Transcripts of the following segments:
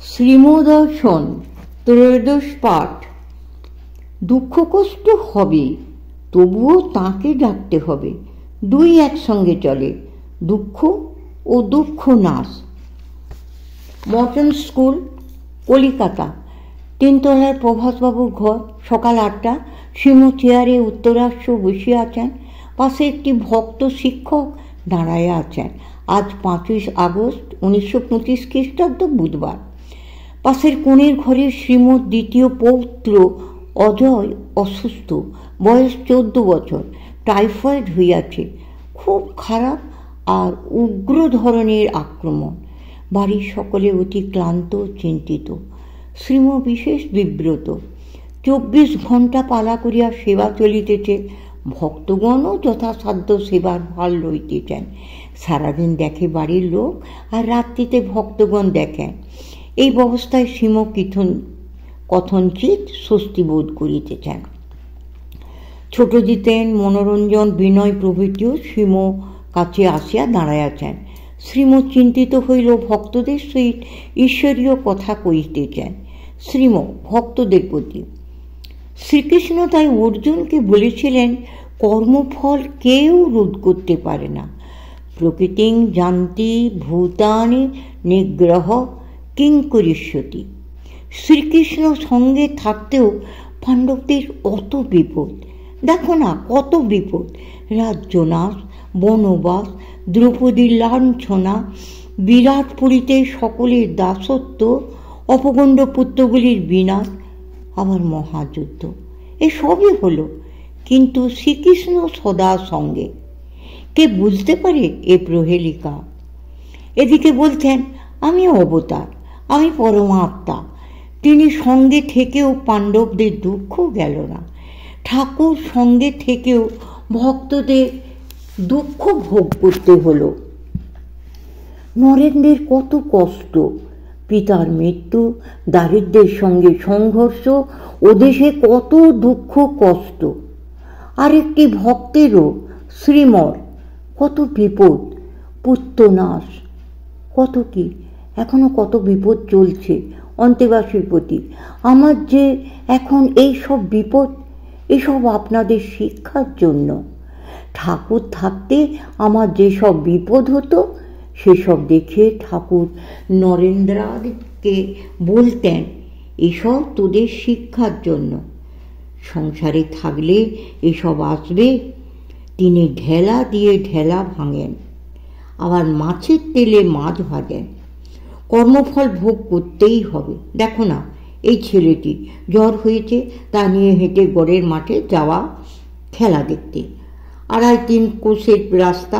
শ্রীমদর্শন ত্রয়োদশ পাঠ। দুঃখ কষ্ট হবে, তবুও তাকে ডাকতে হবে। দুই একসঙ্গে চলে, দুঃখ ও দুঃখ নাশ। Morton school, Calcutta. তিনতলার প্রভাসবাবুর ঘর। সকাল 8টা। শ্রীমু চেয়ারে উত্তরাংশ বসিয়া আছেন। পাশে একটি ভক্ত শিক্ষক দাঁড়াইয়া আছেন। আজ 5ই আগস্ট 1925 খ্রিস্টাব্দ, বুধবার। পাশের কোণের ঘরে শ্রীমুর দ্বিতীয় পৌত্র অজয় অসুস্থ, বয়স 14 বছর, টাইফয়েড হইয়াছে, খুব খারাপ আর উগ্র ধরনের আক্রমণ। বাড়ির সকলে অতি ক্লান্ত, চিন্তিত। শ্রীমু বিশেষ বিব্রত। 24 ঘণ্টা পালা করিয়া সেবা চলিতেছে। ভক্তগণও যথাসাধ্য সেবার ভার লইতেছেন। সারাদিন দেখে বাড়ির লোক, আর রাত্রিতে ভক্তগণ দেখেন। এই ব্যবস্থায় শ্রীমু কথঞ্চিত স্বস্তি বোধ করিতেছেন। ছোট জিতেন, মনোরঞ্জন, বিনয় প্রভৃতিও শ্রীমু কাছে আসিয়া দাঁড়াইয়াছেন। শ্রীমু চিন্তিত হইল, ভক্তদের সহিত ঈশ্বরীয় কথা কহিতেছেন। শ্রীমু ভক্তদের প্রতি। শ্রীকৃষ্ণ তাই অর্জুনকে বলেছিলেন, কর্মফল কেউ রোধ করতে পারে না। প্রকৃতিং জানতি ভূতানি নিগ্রহ কিং করিষ্যতি। শ্রীকৃষ্ণ সঙ্গে থাকতেও পাণ্ডবদের অত বিপদ। দেখো না কত বিপদ। রাজ্যনাশ, বনবাস, দ্রৌপদীর লাঞ্ছনা, বিরাটপুরীতে সকলের দাসত্ব, অপগণ্ড পুত্রগুলির বিনাশ, আবার মহাযুদ্ধ। এসবই হলো, কিন্তু শ্রীকৃষ্ণ সদা সঙ্গে। কে বুঝতে পারে এ প্রহেলিকা? এদিকে বলছেন, আমি অবতার, আমি পরমাত্মা। তিনি সঙ্গে থেকেও পাণ্ডবদের দুঃখ গেল না। ঠাকুর সঙ্গে থেকেও ভক্তদের দুঃখ ভোগ করতে হলো। নরেন্দ্রের কত কষ্ট, পিতার মৃত্যু, দারিদ্র্যের সঙ্গে সংঘর্ষ, ওদেশে কত দুঃখ কষ্ট। আরেকটি ভক্তেরও, শ্রীমর, কত বিপদ, পুত্রনাশ, কত কি, এখনো কত বিপদ চলছে অন্তেবাসীর প্রতি। আমার যে এখন এই সব বিপদ, এসব আপনাদের শিক্ষার জন্য। ঠাকুর থাকতে আমার যেসব বিপদ হতো, সেসব দেখে ঠাকুর নরেন্দ্রকে বলতেন, এসব তোদের শিক্ষার জন্য। সংসারে থাকলে এসব আসবে। তিনি ঢেলা দিয়ে ঢেলা ভাঙেন, আবার মাছের তেলে মাছ ভাজেন। কর্মফল ভোগ করতেই হবে। দেখো না, এই ছেলেটি জ্বর হয়েছে, তা নিয়ে হেঁটে গড়ের মাঠে যাওয়া খেলা দেখতে। 2.5-3 কোষের রাস্তা,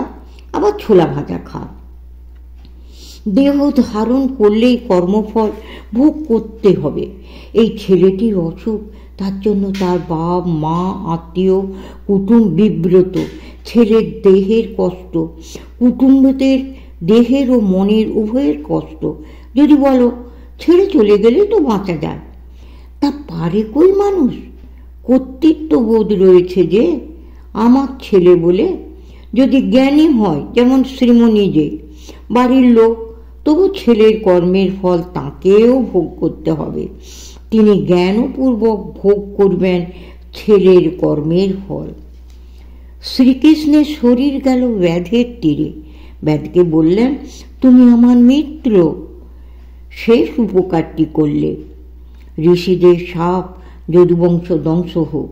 আবার ছোলা ভাজা খাওয়া। দেহ ধারণ করলেই কর্মফল ভোগ করতে হবে। এই ছেলেটির অসুখ, তার জন্য তার বাপ মা আত্মীয় কুটুম বিব্রত। ছেলের দেহের কষ্ট, কুটুম্বদের দেহের ও মনের উভয়ের কষ্ট। যদি বলো ছেড়ে চলে গেলে তো বাঁচা যায়, তা পারে কই মানুষ? কর্তৃত্ববোধ রয়েছে যে আমার ছেলে বলে। যদি জ্ঞানী হয়, যেমন শ্রীমু নিজে, বাড়ির লোক, তবু ছেলের কর্মের ফল তাকেও ভোগ করতে হবে। তিনি জ্ঞানপূর্বক ভোগ করবেন ছেলের কর্মের ফল। শ্রীকৃষ্ণের শরীর গেল ব্যাধের তীরে। ব্যাধকে বললেন, তুমি আমার মিত্র, শেষ উপকারটি করলে। ঋষিদের সাপ যদুবংশ ধ্বংস হোক।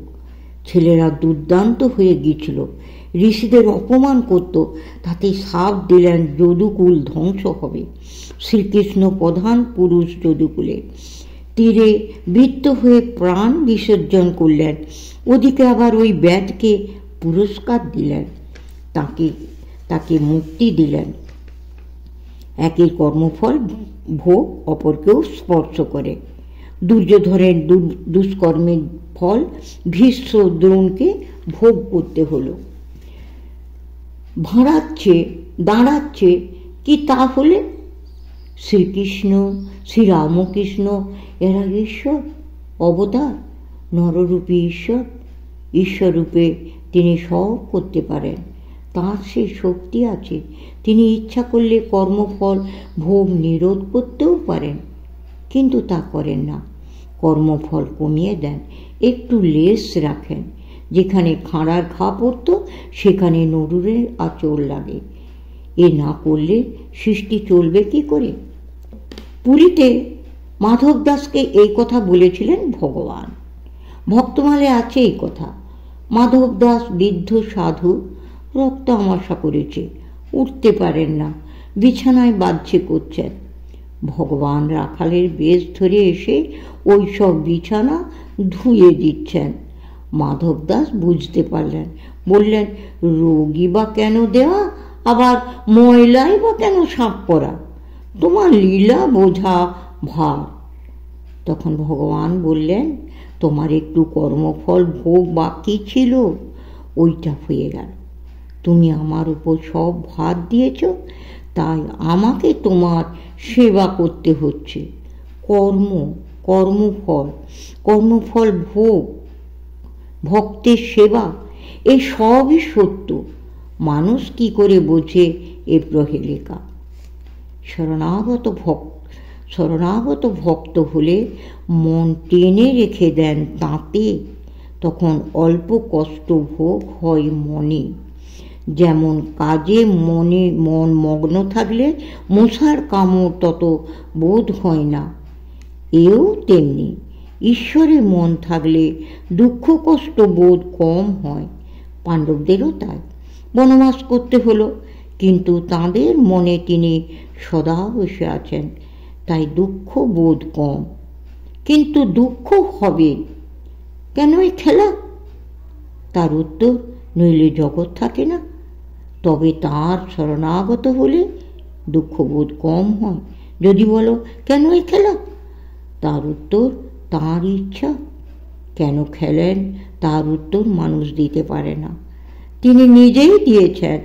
ছেলেরা দুর্দান্ত হয়ে গিয়েছিল, ঋষিদের অপমান করত, তাতে সাপ দিলেন যদুকুল ধ্বংস হবে। শ্রীকৃষ্ণ প্রধান পুরুষ যদুকুলের। তীরে বৃত্ত হয়ে প্রাণ বিসর্জন করলেন। ওদিকে আবার ওই ব্যাধকে পুরস্কার দিলেন, তাকে মুক্তি দিলেন। একের কর্মফল ভোগ অপরকেও স্পর্শ করে। দুর্যোধনের দুষ্কর্মের ফল ভীষ্ম দ্রোণকে ভোগ করতে হলো। ভাঁড়াচ্ছে, দাঁড়াচ্ছে কি তাহলে? শ্রীকৃষ্ণ, শ্রীরামকৃষ্ণ এরা ঈশ্বর, অবতার, নররূপী ঈশ্বর। ঈশ্বররূপে তিনি সব করতে পারেন, তাঁর সে শক্তি আছে। তিনি ইচ্ছা করলে কর্মফল ভোগ নিরোধ করতেও পারেন। কিন্তু তা করেন না। কর্মফল কমিয়ে দেন, একটু লেস রাখেন। যেখানে খাঁড়ার ঘা পড়ত সেখানে নরুরের আঁচড় লাগে। এ না করলে সৃষ্টি চলবে কি করে? পুরীতে মাধব দাসকে এই কথা বলেছিলেন ভগবান। ভক্তমালে আছে এই কথা। মাধব দাস বৃদ্ধ সাধু, রক্ত আমাশা করেছে, উঠতে পারেন না, বিছানায় বাহ্যে করছেন। ভগবান রাখালের বেশ ধরে এসে ওই সব বিছানা ধুয়ে দিচ্ছেন। মাধব দাস বুঝতে পারলেন, বললেন, রোগী বা কেন দেওয়া, আবার ময়লাই বা কেন সাফ করা? তোমার লীলা বোঝা ভার। তখন ভগবান বললেন, তোমার একটু কর্মফল ভোগ বাকি ছিল, ওইটা হয়ে গেল। তুমি আমার উপর সব ভার দিয়েছ, তাই আমাকে তোমার সেবা করতে হচ্ছে। কর্মফল, কর্মফল ভোগ, ভক্তের সেবা, এ সবই সত্য। মানুষ কি করে বোঝে এ প্রহেলিকা? শরণাগত ভক্ত হলে মন টেনে রেখে দেন তাঁতে, তখন অল্প কষ্ট ভোগ হয় মনে। যেমন কাজে মন মগ্ন থাকলে মশার কামড় তত বোধ হয় না, এও তেমনি ঈশ্বরে মন থাকলে দুঃখ কষ্ট বোধ কম হয়। পাণ্ডবদেরও তাই। বনবাস করতে হলো, কিন্তু তাঁদের মনে তিনি সদা বসে আছেন, তাই দুঃখ বোধ কম। কিন্তু দুঃখ হবে কেন এই খেলা? তার উত্তর, নইলে জগৎ থাকে না। তবে তাঁর শরণাগত হলে দুঃখবোধ কম হয়। যদি বলো, কেন এই খেলা? তার উত্তর, তাঁর ইচ্ছা। কেন খেলেন তার উত্তর মানুষ দিতে পারে না। তিনি নিজেই দিয়েছেন,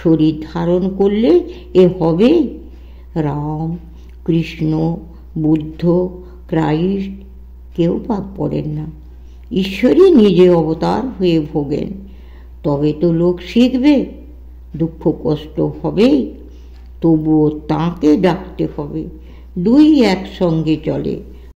শরীর ধারণ করলে এ হবে। রাম, কৃষ্ণ, বুদ্ধ, ক্রাইস্ট কেউ বাদ পড়েন না, ঈশ্বরই নিজে অবতার হয়ে ভোগেন। তবে তো লোক শিখবে। দুঃখ কষ্ট হবেই, তবুও তাঁকে ডাকতে হবে। দুই একসঙ্গে চলে।